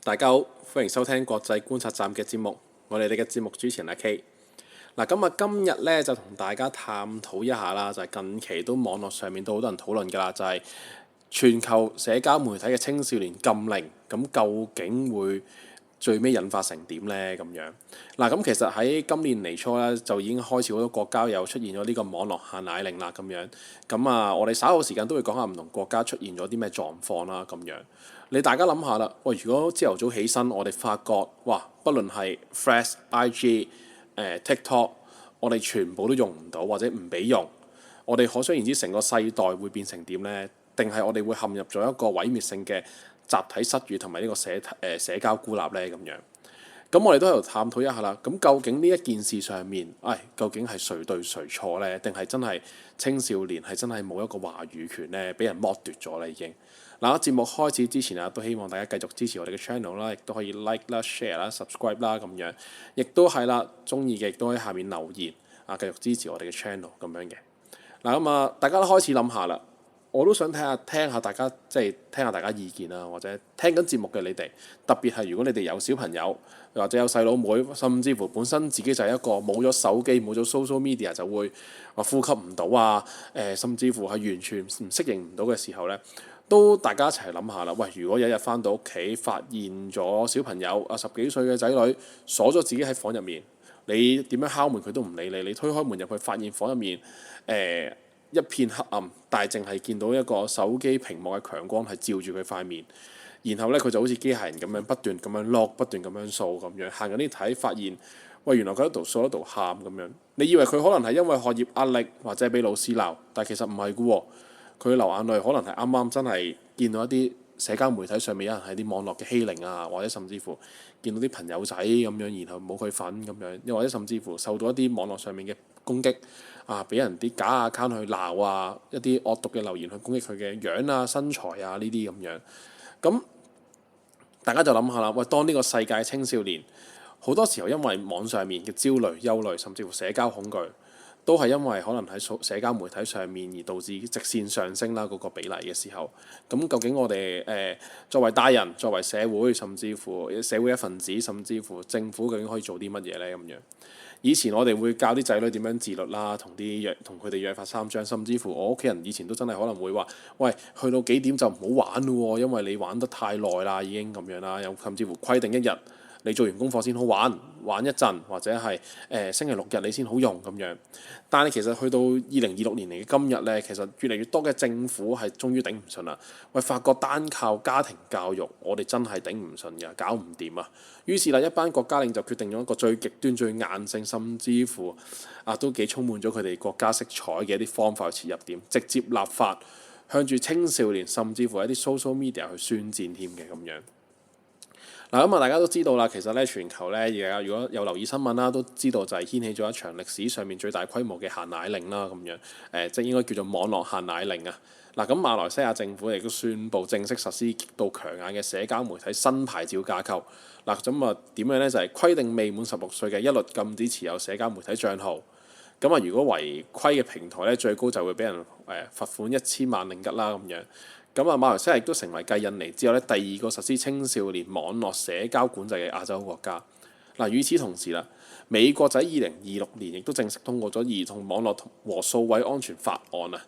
大家好，歡迎收聽國際觀察站嘅節目，我哋嘅節目主持人阿 K。嗱，今日咧就同大家探討一下啦，就係近期都網絡上面都好多人討論㗎啦，就係全球社交媒體嘅青少年禁令，咁究竟會最尾引發成點呢？咁樣嗱，咁其實喺今年年初咧就已經開始好多國家有出現咗呢個網絡限奶令啦，咁樣我哋稍後時間都會講下唔同國家出現咗啲咩狀況啦，咁樣你大家諗下啦，喂，如果朝頭早起身，我哋發覺哇，不論係 Threads、IG、TikTok，我哋全部都用唔到或者唔俾用，我哋可想而知成個世代會變成點呢？定係我哋會陷入咗一個毀滅性嘅集體失語同埋呢個社交孤立呢？咁樣，咁我哋都喺度探討一下啦。咁究竟呢一件事上面，究竟係誰對誰錯呢？定係真係青少年係真係冇一個話語權呢？俾人剝奪咗啦已經。嗱，節目開始之前啊，都希望大家繼續支持我哋嘅 channel 啦，亦都可以 like 啦、share 啦、subscribe 啦咁樣，亦都係啦，中意嘅亦都喺下面留言啊，繼續支持我哋嘅 channel 咁樣嘅。大家都開始諗下啦，我都想聽下大家聽下大家意見啊，或者聽緊節目嘅你哋，特別係如果你哋有小朋友或者有細佬妹，甚至乎本身自己就係一個冇咗手機、冇咗 social media 就會話呼吸唔到啊，甚至乎係完全唔適應唔到嘅時候呢。都大家一齊諗下啦，喂！如果有一日翻到屋企，發現咗小朋友10幾歲嘅仔女鎖咗自己喺房入面，你點樣敲門佢都唔理你，你推開門入去，發現房入面一片黑暗，但係淨係見到一個手機屏幕嘅強光係照住佢塊面，然後呢，佢就好似機械人咁樣不斷咁樣 lock，不斷咁樣掃咁樣，行緊啲睇發現，喂，原來佢喺度掃喺度喊咁樣，你以為佢可能係因為學業壓力或者俾老師鬧，但其實唔係嘅喎。佢流眼淚，可能係啱啱真係見到一啲社交媒體上面有人喺啲網絡嘅欺凌啊，或者甚至乎見到啲朋友仔咁樣，然後冇佢份咁樣，又或者甚至乎受到一啲網絡上面嘅攻擊啊，俾人啲假 account 去鬧啊，一啲惡毒嘅留言去攻擊佢嘅樣啊、身材啊呢啲咁樣。咁大家就諗下啦，喂，當呢個世界青少年好多時候因為網上面嘅焦慮、憂慮，甚至乎社交恐懼，都係因為可能喺社交媒體上面而導致直線上升啦嗰個比例嘅時候，咁究竟我哋作為大人、作為社會，甚至乎社會一份子，甚至乎政府究竟可以做啲乜嘢呢？咁樣，以前我哋會教啲仔女點樣自律啦，同佢哋約法三章，甚至乎我屋企人以前都真係可能會話，喂，去到幾點就唔好玩咯，因為你玩得太耐啦，已經咁樣啦，又甚至乎規定一日。你做完功課先好玩一陣，或者係星期六日你先好用咁樣。但係其實去到2026年嚟嘅今日呢，其實越嚟越多嘅政府係終於頂唔順啦。喂，發覺單靠家庭教育，我哋真係頂唔順嘅，搞唔掂啊。於是一班國家領就決定咗一個最極端、最硬性，甚至乎都幾充滿咗佢哋國家色彩嘅一啲方法去切入點，直接立法向住青少年，甚至乎一啲 social media 去宣戰添嘅咁樣。大家都知道啦，其實咧全球咧而家如果有留意新聞啦，都知道就係掀起咗一場歷史上面最大規模嘅限奶令啦，咁樣即係應該叫做網絡限奶令啊。咁馬來西亞政府亦都宣布正式實施極度強硬嘅社交媒體新牌照架構。點樣呢？就係規定未滿16歲嘅一律禁止持有社交媒體帳號。如果違規嘅平台咧，最高就會俾人罰款10,000,000令吉啦咁樣。馬來西亞亦都成為繼印尼之後咧第二個實施青少年網絡社交管制嘅亞洲國家。與此同時啦，美國就喺2026年亦都正式通過咗兒童網絡和數位安全法案啊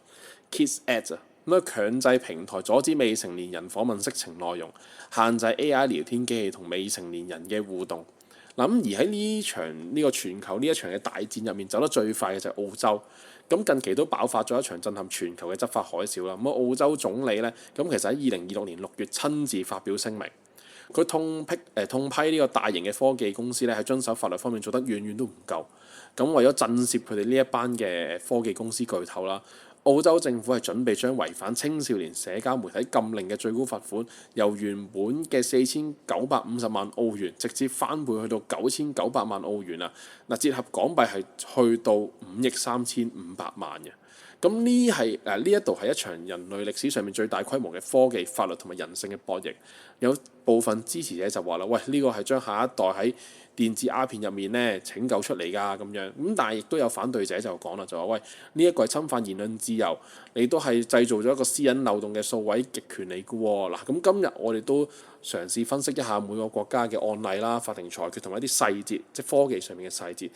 （Kids Act），強制平台阻止未成年人訪問色情內容，限制 AI 聊天機器同未成年人嘅互動。而喺呢個全球呢一場嘅大戰入面，走得最快嘅就係澳洲。近期都爆發咗一場震撼全球嘅執法海嘯啦。澳洲總理呢，其實喺2026年6月親自發表聲明，佢痛批呢個大型嘅科技公司呢，喺遵守法律方面做得遠遠都唔夠。為咗震懾佢哋呢一班嘅科技公司巨頭啦，澳洲政府係準備將違反青少年社交媒體禁令嘅最高罰款由原本嘅4,950萬澳元直接翻倍去到9,900萬澳元啊！折合港幣係去到5,350,000,000嘅。咁呢一度係一場人類歷史上面最大規模嘅科技、法律同埋人性嘅博弈。有部分支持者就話啦：喂，呢個係將下一代喺電子鴉片入面咧拯救出嚟㗎咁樣。咁但係亦都有反對者就講啦，就話：喂，呢一個係侵犯言論自由，你都係製造咗一個私隱漏洞嘅數位極權嚟㗎喎。嗱，咁今日我哋都嘗試分析一下每個國家嘅案例啦、法庭裁決同埋一啲細節，即係科技上面嘅細節。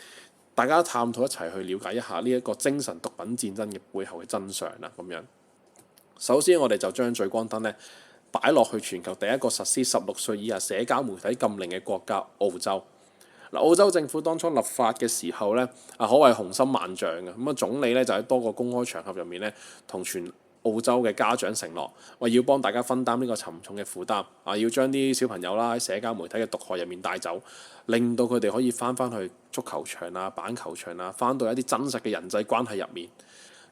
大家探討一齊去了解一下呢一個精神毒品戰爭嘅背後嘅真相啦。咁樣，首先我哋就將聚光燈咧擺落去全球第一個實施16歲以下社交媒體禁令嘅國家澳洲。嗱，澳洲政府當初立法嘅時候咧，可謂雄心萬丈嘅。咁啊，總理咧就喺多個公開場合入面咧，同全澳洲嘅家長承諾，話要幫大家分擔呢個沉重嘅負擔，要將啲小朋友啦喺社交媒體嘅毒害入面帶走，令到佢哋可以翻去足球場啊、板球場啊，翻到一啲真實嘅人際關係入面。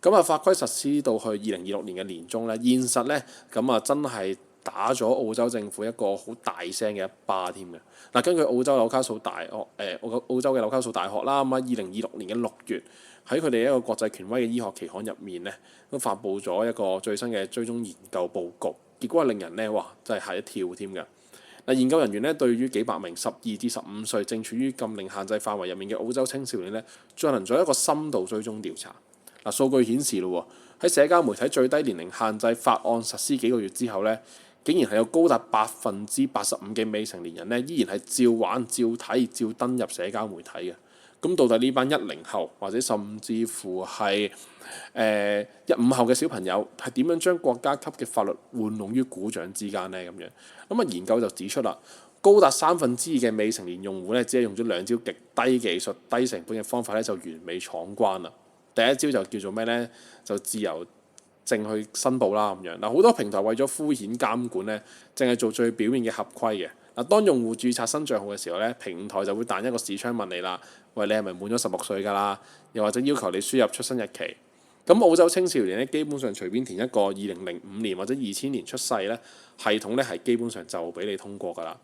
咁啊，法規實施到去2026年嘅年中咧，現實咧咁啊真係打咗澳洲政府一個好大聲嘅一巴添嘅。嗱，根據澳洲紐卡素大學澳洲嘅紐卡素大學啦，咁啊2026年嘅6月喺佢哋一個國際權威嘅醫學期刊入面咧，都發布咗一個最新嘅追蹤研究報告，結果係令人咧真係嚇一跳添㗎。嗱，研究人員咧對於幾百名12至15歲正處於禁令限制範圍入面嘅澳洲青少年咧，進行咗一個深度追蹤調查。嗱，數據顯示咯，喺社交媒體最低年齡限制法案實施幾個月之後咧，竟然係有高達85%嘅未成年人咧，依然係照玩、照睇、照登入社交媒體嘅。咁到底呢班10後或者甚至乎係15後嘅小朋友係點樣將國家級嘅法律玩弄於股掌之間呢？咁樣咁啊，研究就指出啦，高達2/3嘅未成年用戶咧，只係用咗2招極低技術、低成本嘅方法咧，就完美闖關啦。第一招就叫做咩呢？就自由證去申報啦咁樣。嗱，好多平台為咗敷衍監管咧，淨係做最表面嘅合規嘅。嗱，當用戶註冊新帳號嘅時候咧，平台就會彈一個視窗問你啦，喂，你係咪滿咗16歲㗎啦？又或者要求你輸入出生日期。咁澳洲青少年咧，基本上隨便填一個2005年或者2000年出世咧，系統咧係基本上就俾你通過㗎啦。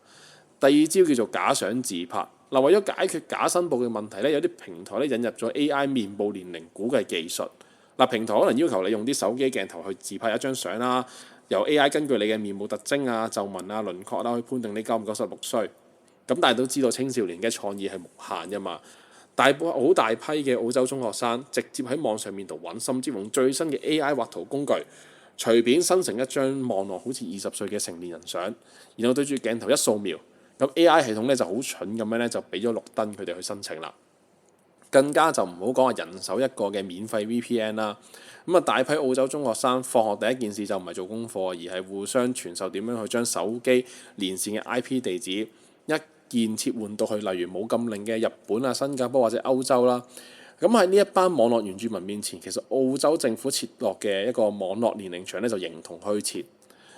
第二招叫做假相自拍。嗱，為咗解決假申報嘅問題咧，有啲平台咧引入咗 AI 面部年齡估計技術。嗱，平台可能要求你用啲手機鏡頭去自拍一張相啦，由 AI 根據你嘅面部特徵啊、皺紋啊、輪廓啦，去判定你夠唔夠16歲。咁但係都知道青少年嘅創意係無限㗎嘛，好大批嘅澳洲中學生直接喺網上面度揾，甚至用最新嘅 AI 畫圖工具，隨便生成一張望落好似20歲嘅成年人相，然後對住鏡頭一掃描。咁 AI 系統咧就好蠢咁樣咧，就俾咗綠燈佢哋去申請啦。更加就唔好講話人手一個嘅免費 VPN 啦。咁啊，大批澳洲中學生放學第一件事就唔係做功課，而係互相傳授點樣去將手機連線嘅 IP 地址一鍵切換到去，例如冇禁令嘅日本啊、新加坡或者歐洲啦。咁喺呢一班網絡原住民面前，其實澳洲政府設落嘅一個網絡年齡牆咧就形同虛設。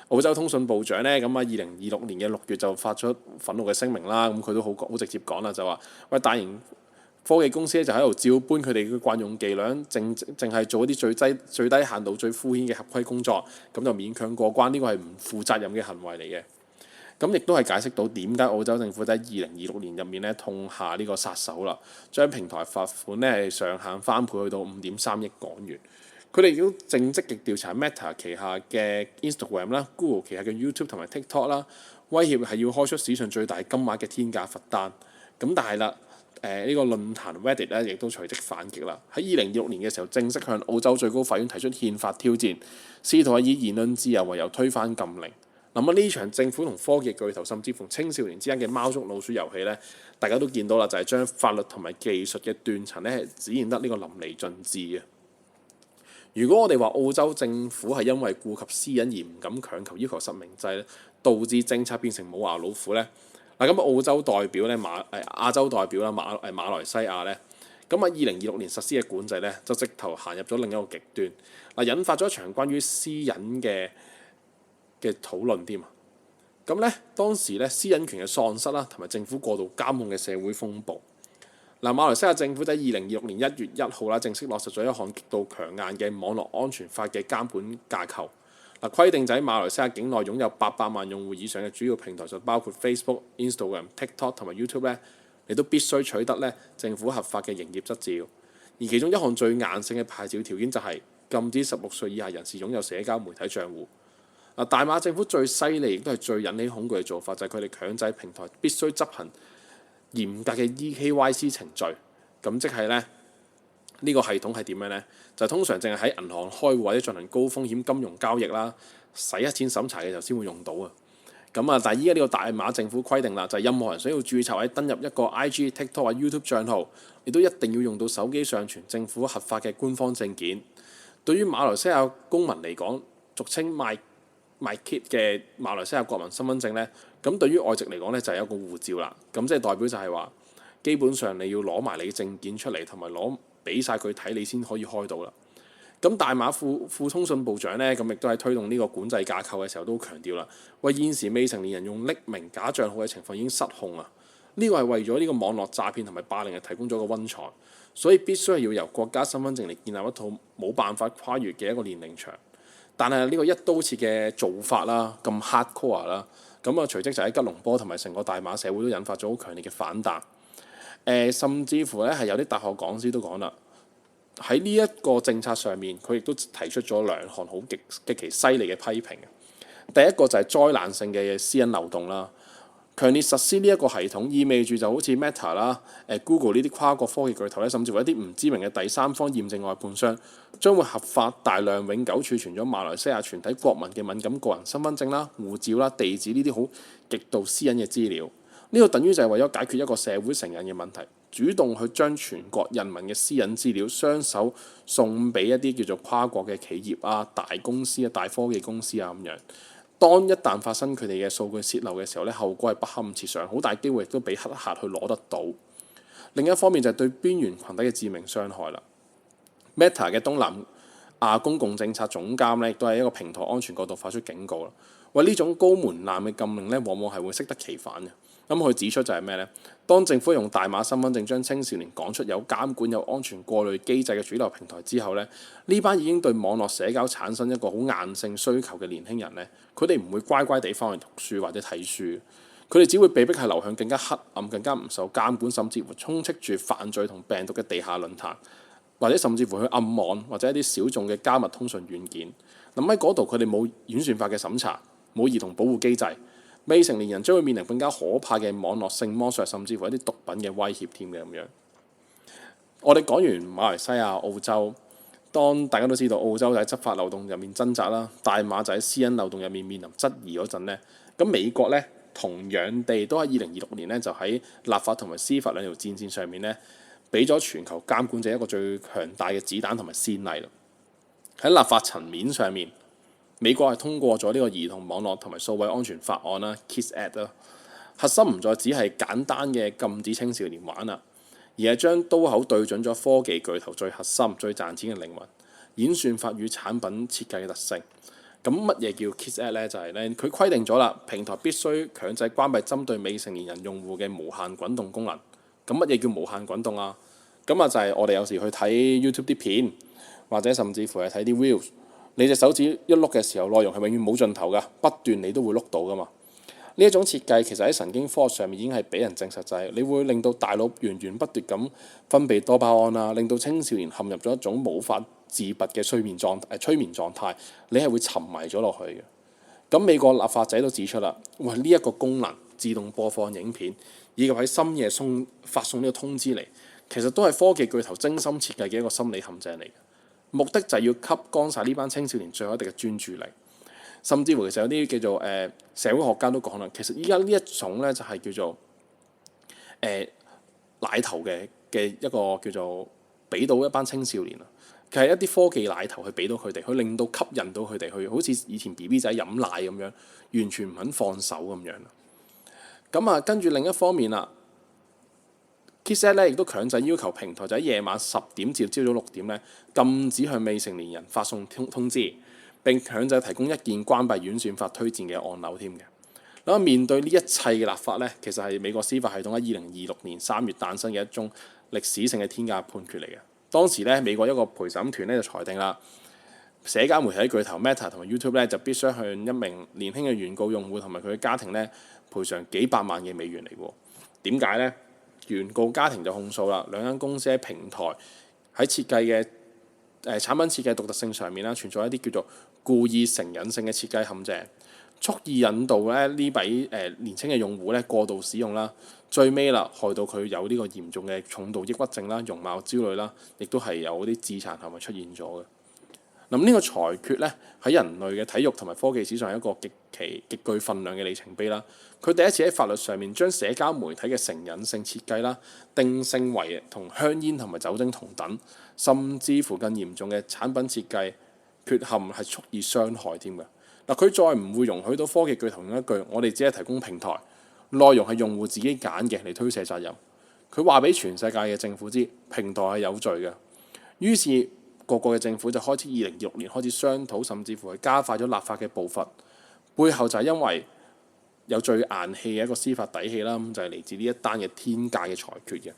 澳洲通訊部長咧，咁啊2026年嘅6月就發出憤怒嘅聲明啦。咁佢都好直接講啦，就話：喂，大型科技公司咧就喺度照搬佢哋嘅慣用伎倆，淨係做一啲最低限度、最敷衍嘅合規工作，咁就勉強過關。呢個係唔負責任嘅行為嚟嘅。咁亦都係解釋到點解澳洲政府喺2026年入面咧痛下呢個殺手啦，將平台罰款咧係上限翻倍去到5.3億港元。佢哋亦都正積極調查 Meta 旗下嘅 Instagram 啦、Google 旗下嘅 YouTube 同埋 TikTok 啦，威脅係要開出史上最大金額嘅天價罰單。咁但係啦，呢個論壇 Reddit 咧亦都隨即反擊啦。喺2026年嘅時候，正式向澳洲最高法院提出憲法挑戰，試圖係以言論自由為由推翻禁令。咁呢場政府同科技巨頭甚至乎青少年之間嘅貓捉老鼠遊戲咧，大家都見到啦，就係將法律同埋技術嘅斷層咧係展現得呢個淋漓盡致嘅。如果我哋話澳洲政府係因為顧及私隱而唔敢強求要求實名制咧，導致政策變成冇牙老虎咧，嗱咁澳洲代表咧亞洲代表啦馬來西亞咧，咁喺2026年實施嘅管制咧，就直頭行入咗另一個極端，嗱引發咗一場關於私隱嘅討論添啊！咁咧當時咧私隱權嘅喪失啦，同埋政府過度監控嘅社會風暴。馬來西亞政府喺2026年1月1號啦，正式落實咗一項極度強硬嘅網絡安全法嘅監管架構。規定就喺馬來西亞境內擁有800萬用戶以上嘅主要平台，就包括 Facebook、Instagram、TikTok 同埋 YouTube 咧，你都必須取得咧政府合法嘅營業執照。而其中一項最硬性嘅牌照條件就係禁止16歲以下人士擁有社交媒體帳戶。大馬政府最犀利亦都係最引起恐懼嘅做法，就係佢哋強制平台必須執行嚴格嘅 EKYC 程序。咁即係呢，呢個系統係點樣呢？就通常淨係喺銀行開戶或者進行高風險金融交易啦、洗黑錢審查嘅時候先會用到啊。但係依家呢個大馬政府規定啦，就係任何人想要註冊或者登入一個 IG、TikTok 或 YouTube 帳號，你都一定要用到手機上傳政府核發嘅官方證件。對於馬來西亞公民嚟講，俗稱 MyKid 嘅馬來西亞國民身份證呢，咁對於外籍嚟講呢，就係一個護照啦。咁即係代表就係話，基本上你要攞埋你嘅證件出嚟，同埋俾晒佢睇，你先可以開到啦。咁大馬副通訊部長呢，咁亦都喺推動呢個管制架構嘅時候都強調啦，為現時未成年人用匿名假帳號嘅情況已經失控啊！呢個係為咗呢個網絡詐騙同埋霸凌係提供咗個溫床，所以必須係要由國家身份證嚟建立一套冇辦法跨越嘅一個年齡牆。但係呢個一刀切嘅做法啦，咁 hardcore 啦，隨即就喺吉隆坡同埋成個大馬社會都引發咗好強烈嘅反彈。甚至乎咧係有啲大學講師都講啦。喺呢一個政策上面，佢亦都提出咗兩項好極其犀利嘅批評。第一個就係災難性嘅私隱漏洞啦。強烈實施呢一個系統，意味住就好似 Meta 啦、Google 呢啲跨國科技巨頭咧，甚至乎一啲唔知名嘅第三方驗證外判商，將會合法大量永久儲存咗馬來西亞全體國民嘅敏感個人身份證啦、護照啦、地址呢啲好極度私隱嘅資料。呢個等於就係為咗解決一個社會成癮嘅問題，主動去將全國人民嘅私隱資料雙手送俾一啲叫做跨國嘅企業啊、大公司啊、大科技公司啊咁樣。當一旦發生佢哋嘅數據泄漏嘅時候咧，後果係不堪設想，好大機會亦都俾黑客去攞得到。另一方面就係對邊緣群體嘅致命傷害啦。Meta 嘅東南亞公共政策總監咧，亦都係一個平台安全角度發出警告啦。為呢種高門檻嘅禁令咧，往往係會適得其反嘅。佢指出就係咩呢？當政府用大馬身份證將青少年趕出有監管、有安全過濾機制嘅主流平台之後呢，呢班已經對網絡社交產生一個好硬性需求嘅年輕人呢，佢哋唔會乖乖地翻去讀書或者睇書，佢哋只會被迫係流向更加黑暗、更加唔受監管，甚至乎充斥住犯罪同病毒嘅地下論壇，或者甚至乎去暗網或者一啲小眾嘅加密通訊軟件。喺嗰度佢哋冇演算法嘅審查，冇兒童保護機制。未成年人將會面臨更加可怕嘅網絡性剝削，甚至乎一啲毒品嘅威脅添嘅咁樣。我哋講完馬來西亞、澳洲，當大家都知道澳洲就喺執法漏洞入面掙扎啦，大馬就喺私隱漏洞入面面臨質疑嗰陣呢，咁美國呢，同樣地都喺2026年呢，就喺立法同埋司法兩條戰線上面呢，俾咗全球監管者一個最強大嘅子彈同埋先例啦。喺立法層面上面，美國係通過咗呢個兒童網絡同埋數位安全法案啦 ，KISS Act 啦，核心唔再只係簡單嘅禁止青少年玩啦，而係將刀口對準咗科技巨頭最核心、最賺錢嘅靈魂——演算法與產品設計嘅特性。咁乜嘢叫 KISS Act 呢？就係呢，佢規定咗啦，平台必須強制關閉針對未成年人用戶嘅無限滾動功能。咁乜嘢叫無限滾動啊？就係我哋有時去睇 YouTube 啲片，或者甚至乎係睇啲 Reels。你隻手指一碌嘅時候，內容係永遠冇盡頭㗎，不斷你都會碌到㗎嘛。呢一種設計其實喺神經科學上面已經係俾人證實，就係你會令到大腦源源不斷咁分泌多巴胺啦，令到青少年陷入咗一種無法自拔嘅催眠狀態，你係會沉迷咗落去嘅。咁美國立法者都指出啦，呢一個功能自動播放影片，以及喺深夜發送呢個通知嚟，其實都係科技巨頭精心設計嘅一個心理陷阱嚟嘅。目的就係要吸乾晒呢班青少年最後一滴嘅專注力，甚至乎其實有啲叫做社會學家都講啦，其實依家呢一種咧就係叫做奶頭嘅一個叫做俾到一班青少年啊，其實一啲科技奶頭去俾到佢哋，去令到吸引到佢哋去，好似以前 BB 仔飲奶咁樣，完全唔肯放手咁樣。跟住另一方面啦。KISS Act 咧亦都強制要求平台就喺夜晚10點至朝早6點咧，禁止向未成年人發送通知，並強制提供一鍵關閉演算法推薦嘅按鈕添嘅。面對呢一切嘅立法咧，其實係美國司法系統喺2026年3月誕生嘅一宗歷史性嘅天價判決嚟嘅。當時咧，美國一個陪審團咧就裁定啦，社交媒體巨頭 Meta 同埋 YouTube 咧就必須向一名年輕嘅原告用戶同埋佢嘅家庭咧賠償幾百萬嘅美元嚟喎。點解呢？原告家庭就控訴啦，兩間公司喺平台喺設計嘅產品設計獨特性上面啦，存在一啲叫做故意成癮性嘅設計陷阱，蓄意引導咧呢筆年輕嘅用戶咧過度使用啦，最尾啦害到佢有呢個嚴重嘅重度抑鬱症啦、容貌焦慮啦，亦都係有啲自殘行為出現咗嘅。咁呢個裁決咧喺人類嘅體育同埋科技史上係一個極具分量嘅里程碑啦。佢第一次喺法律上面將社交媒體嘅成癮性設計啦定性為同香煙同埋酒精同等，甚至乎更嚴重嘅產品設計缺陷係蓄意傷害添嘅。嗱，佢再唔會容許到科技巨頭用一句我哋只係提供平台，內容係用戶自己揀嘅嚟推卸責任。佢話俾全世界嘅政府知平台係有罪嘅，於是各個嘅政府就開始2026年開始商討，甚至乎係加快咗立法嘅步伐。背後就係因為有最硬氣嘅一個司法底氣啦，咁就係嚟自呢一單嘅天價嘅裁決嘅。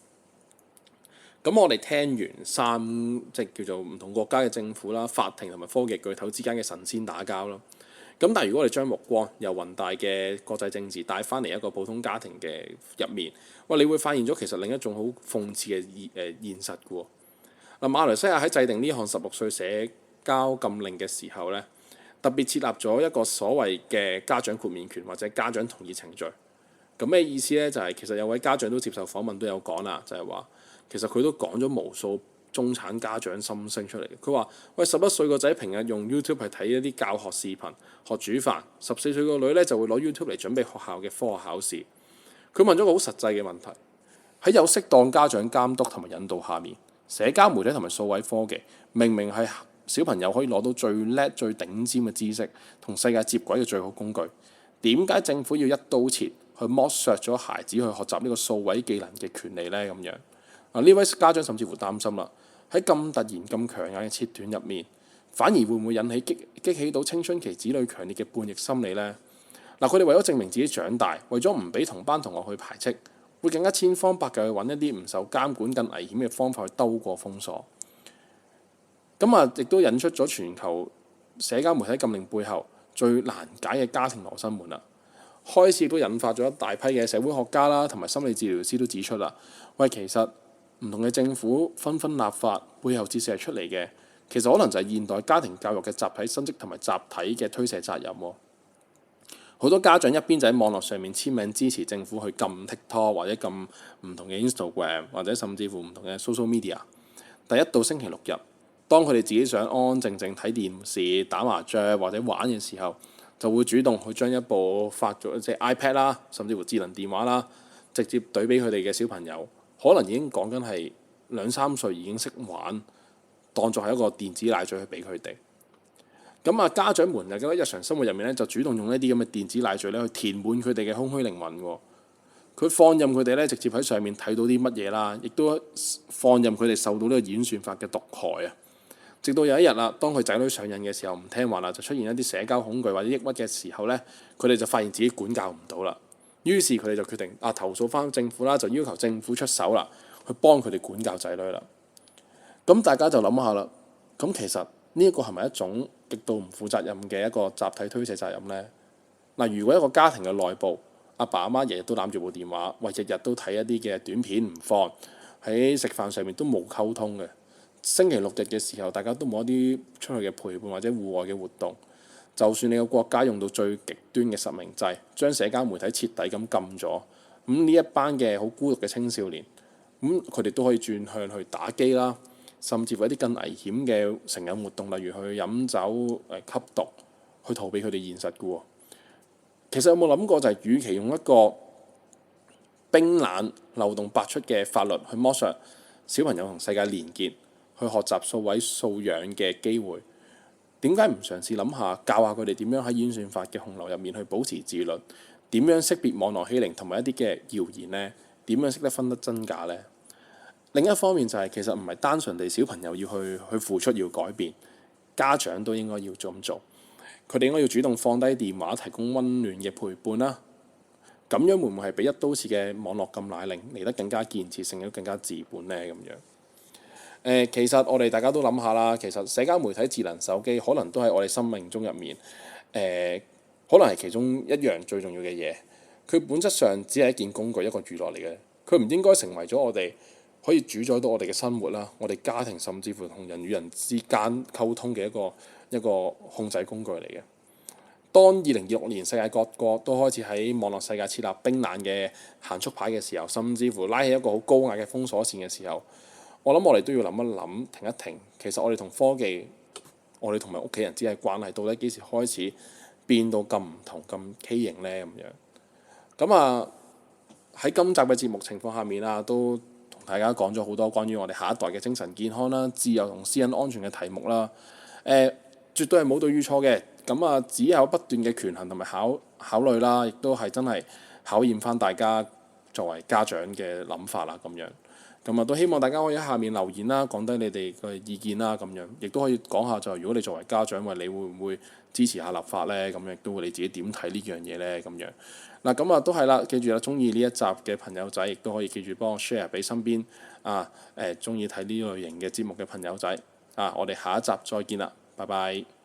咁我哋聽完即係叫做唔同國家嘅政府啦、法庭同埋科技巨頭之間嘅神仙打交啦。咁但係如果我哋將目光由宏大嘅國際政治帶翻嚟一個普通家庭嘅入面，你會發現咗其實另一種好諷刺嘅現實嘅喎。嗱，馬來西亞喺制定呢項16歲社交禁令嘅時候咧，特別設立咗一個所謂嘅家長豁免權或者家長同意程序。咁咩意思咧？就係其實有位家長都接受訪問都有講啦，就係話其實佢都講咗無數中產家長心聲出嚟。佢話：喂，11歲個仔平日用 YouTube 係睇一啲教學視頻，學煮飯；14歲個女咧就會攞 YouTube 嚟準備學校嘅科學考試。佢問咗個好實際嘅問題：喺有適當家長監督同埋引導下面，社交媒體同埋數位科技明明係小朋友可以攞到最叻、最頂尖嘅知識同世界接軌嘅最好工具，點解政府要一刀切去剝削咗孩子去學習呢個數位技能嘅權利呢？咁樣呢位家長甚至乎擔心啦，喺咁突然咁強硬嘅切斷入面，反而會唔會引起激起到青春期子女強烈嘅叛逆心理呢？佢哋為咗證明自己長大，為咗唔俾同班同學去排斥，會更加千方百計去揾一啲唔受監管、更危險嘅方法去兜過封鎖。亦都引出咗全球社交媒體禁令背後最難解嘅家庭羅生門啦。開始都引發咗一大批嘅社會學家啦，同埋心理治療師都指出啦，喂，其實唔同嘅政府紛紛立法背後折射出嚟嘅，其實可能就係現代家庭教育嘅集體薪資同埋集體嘅推卸責任喎。好多家長一邊就喺網絡上面簽名支持政府去禁 TikTok 或者禁唔同嘅 Instagram 或者甚至乎唔同嘅 social media， 但一到星期六日，當佢哋自己想安安靜靜睇電視、打麻雀或者玩嘅時候，就會主動去將一部發咗即係 iPad 啦，甚至乎智能電話啦，直接對俾佢哋嘅小朋友，可能已經講緊係2、3歲已經識玩，當作係一個電子奶嘴去俾佢哋。家長們喺日常生活入面咧，就主動用一啲咁嘅電子奶嘴咧，去填滿佢哋嘅空虛靈魂喎。佢放任佢哋咧，直接喺上面睇到啲乜嘢啦，亦都放任佢哋受到呢個演算法嘅毒害啊！直到有一日啦，當佢仔女上癮嘅時候唔聽話啦，就出現一啲社交恐懼或者抑鬱嘅時候咧，佢哋就發現自己管教唔到啦。於是佢哋就決定投訴翻政府啦，就要求政府出手啦，去幫佢哋管教仔女啦。咁大家就諗下啦，咁其實呢一個係咪一種極度唔負責任嘅一個集體推卸責任呢？如果一個家庭嘅內部，阿爸阿媽日日都攬住部電話，日日都睇一啲嘅短片唔放，喺食飯上面都冇溝通嘅。星期六日嘅時候，大家都冇一啲出去嘅陪伴或者戶外嘅活動。就算你個國家用到最極端嘅實名制，將社交媒體徹底咁禁咗，咁呢一班嘅好孤獨嘅青少年，咁佢哋都可以轉向去打機啦，甚至乎一啲更危險嘅成癮活動，例如去飲酒、吸毒，去逃避佢哋現實嘅喎。其實有冇諗過就係，與其用一個冰冷漏洞百出嘅法律去剝削小朋友同世界連結，去學習數位素養嘅機會，點解唔嘗試諗下教下佢哋點樣喺演算法嘅洪流入面去保持自律？點樣識別網絡欺凌同埋一啲嘅謠言呢？點樣識得分得真假呢？另一方面就係，其實唔係單純地小朋友要去付出要改變，家長都應該要咁做。佢哋應該要主動放低電話，提供溫暖嘅陪伴啦。咁樣會唔會係比一刀切嘅網絡禁奶令嚟得更加建設性，更加治本呢？咁樣其實我哋大家都諗下啦，其實社交媒體、智能手機可能都係我哋生命中入面可能係其中一樣最重要嘅嘢。佢本質上只係一件工具，一個娛樂嚟嘅。佢唔應該成為咗我哋可以主宰到我哋嘅生活啦，我哋家庭甚至乎同人與人之間溝通嘅一個控制工具嚟嘅。當2026年世界各國都開始喺網絡世界設立冰冷嘅限速牌嘅時候，甚至乎拉起一個好高壓嘅封鎖線嘅時候，我諗我哋都要諗一諗，停一停。其實我哋同科技，我哋同埋屋企人之間嘅關係，到底幾時開始變到咁唔同、咁畸形呢？咁樣咁啊，喺今集嘅節目情況下面啊，都同大家講咗好多關於我哋下一代嘅精神健康啦、自由同私隱安全嘅題目啦。絕對係冇對與錯嘅。咁啊，只有不斷嘅權衡同埋考慮啦，亦都係真係考驗翻大家作為家長嘅諗法啦。咁啊，都希望大家可以喺下面留言啦，講低你哋嘅意見啦。亦都可以講下就係如果你作為家長，你會唔會支持下立法呢？亦都會你自己點睇呢樣嘢呢？嗱，咁啊都係啦，記住啦，中意呢一集嘅朋友仔，亦都可以記住幫我 share 俾身邊中意睇呢類型嘅節目嘅朋友仔啊。我哋下一集再見啦，拜拜。